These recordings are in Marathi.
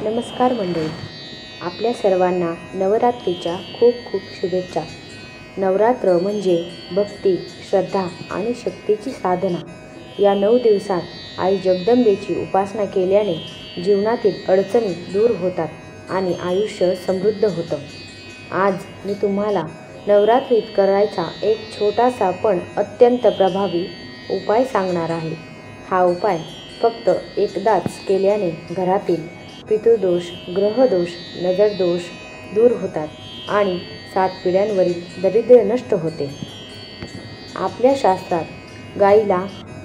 नमस्कार मंडळी, आपल्या सर्वांना नवरात्रीच्या खूप खूप शुभेच्छा। नवरात्र म्हणजे भक्ती, श्रद्धा आणि शक्तीची साधना। या 9 दिवसात आई जगदंबेची उपासना केल्याने जीवनातील अडचणी दूर होतात आणि आयुष्य समृद्ध होतं। आज मी तुम्हाला नवरात्रीत करायचा एक छोटासा पण अत्यंत प्रभावी उपाय सांगणार आहे। हा उपाय फक्त एकदाच केल्याने घरातील पितृदोष, ग्रहदोष, नजरदोष दूर होतात आणि 7 पिढ्यांवरील दारिद्र्य नष्ट होते। आपल्या शास्त्रात गायीला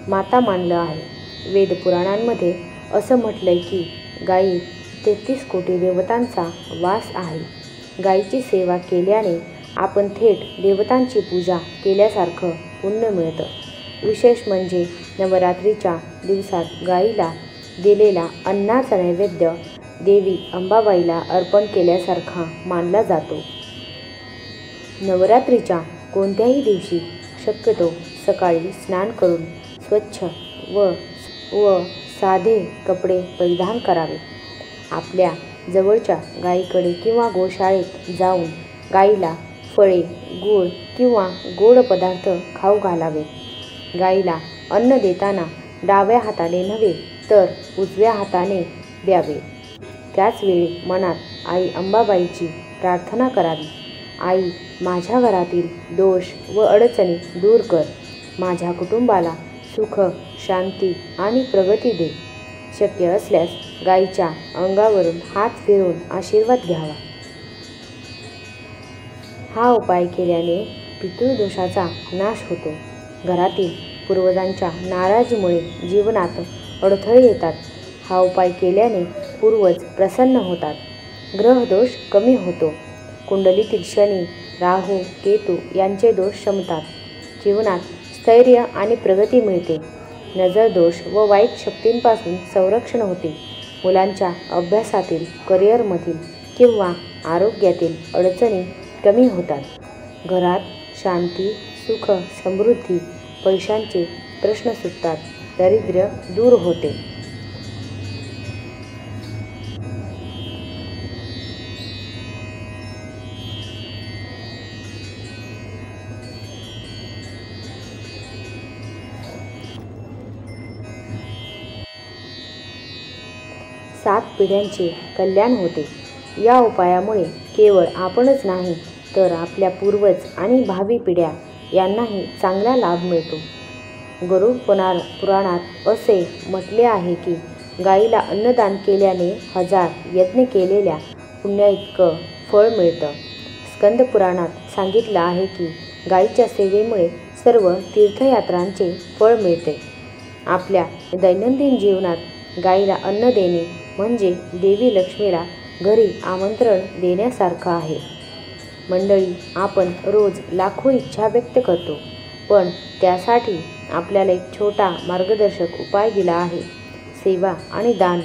माता मानलं आहे। वेद पुराणांमध्ये असं म्हटलंय की गायीत 33 कोटी देवतांचा वास आहे। गायीची सेवा केल्याने आपण थेट देवतांची पूजा केल्यासारखं पुण्य मिळतं। विशेष म्हणजे नवरात्रीच्या दिवसात गायीला दिलेला अन्नाचा नैवेद्य देवी अंबाबाईला अर्पण केल्यासारखा मानला जातो। नवरात्रीच्या कोणत्याही दिवशी शक्यतो सकाळी स्नान करून स्वच्छ व साधे कपडे परिधान करावे। आपल्या जवळच्या गायीकडे किंवा गोशाळेत जाऊन गायीला फळे, गूळ किंवा गोड पदार्थ खाऊ घालावे। गायीला अन्न देताना डाव्या हाताने नव्हे तर उजव्या हाताने द्यावे। त्याचवेळी मनात आई अंबाबाईची प्रार्थना करावी। आई, माझ्या घरातील दोष व अडचणी दूर कर, माझ्या कुटुंबाला सुख, शांती आणि प्रगती दे। शक्य असल्यास गायीच्या अंगावरून हात फिरवून आशीर्वाद घ्यावा। हा उपाय केल्याने पितृदोषाचा नाश होतो। घरातील पूर्वजांच्या नाराजीमुळे जीवनात अडथळे येतात। हा उपाय केल्याने पूर्वज प्रसन्न होतात, ग्रहदोष कमी होतो, कुंडलीतील शनी, राहू, केतू यांचे दोष शमतात, जीवनात स्थैर्य आणि प्रगती मिळते, नजरदोष व वाईट शक्तींपासून संरक्षण होते, मुलांच्या अभ्यासातील, करिअरमधील किंवा आरोग्यातील अडचणी कमी होतात, घरात शांती, सुख, समृद्धी, पैशांचे प्रश्न सुटतात, दारिद्र्य दूर होते। सात पिढ्यांचे कल्याण होते। या उपायामुळे केवळ आपणच नाही तर आपल्या पूर्वज आणि भावी पिढ्या यांनाही चांगला लाभ मिळतो। गरुड पुराणात असे म्हटले आहे की गायीला अन्नदान केल्याने 1000 यज्ञ केलेल्या पुण्याइतकं फळ मिळतं। स्कंद पुराणात सांगितलं आहे की गायीच्या सेवेमुळे सर्व तीर्थयात्रांचे फळ मिळते। आपल्या दैनंदिन जीवनात गायीला अन्न देणे म्हणजे देवी लक्ष्मीला घरी आमंत्रण देण्यासारखं आहे। मंडळी, आपण रोज लाखो इच्छा व्यक्त करतो, पण त्यासाठी आपल्याला एक छोटा मार्गदर्शक उपाय दिला आहे, सेवा आणि दान।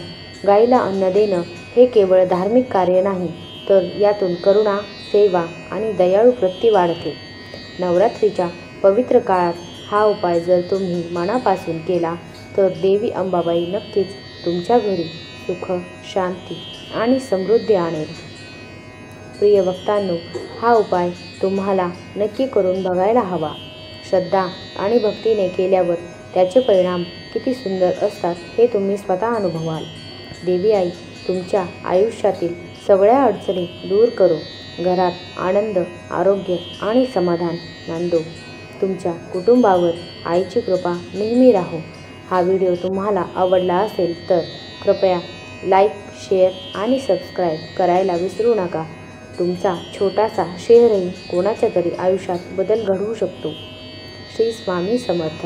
गायीला अन्न देणं हे केवळ धार्मिक कार्य नाही, तर यातून करुणा, सेवा आणि दयाळू वृत्ती वाढते। नवरात्रीच्या पवित्र काळात हा उपाय जर तुम्ही मनापासून केला तर देवी अंबाबाई नक्कीच तुमच्या घरी सुख, शांती आणि समृद्धी आणेल। प्रिय भक्तांनो, हा उपाय तुम्हाला नक्की करून बघायला हवा। श्रद्धा आणि भक्तीने केल्यावर त्याचे परिणाम किती सुंदर असतात हे तुम्ही स्वतः अनुभवाल। देवी आई तुमच्या आयुष्यातील सगळ्या अडचणी दूर करो, घरात आनंद, आरोग्य आणि समाधान नांदो। तुमच्या कुटुंबावर आईची कृपा नेहमी राहो। हा व्हिडिओ तुम्हाला आवडला असेल तर कृपया लाईक, शेअर आणि सबस्क्राईब करायला विसरू नका। तुमचा छोटासा शेअरही कोणाच्या तरी आयुष्यात बदल घडवू शकतो। श्री स्वामी समर्थ।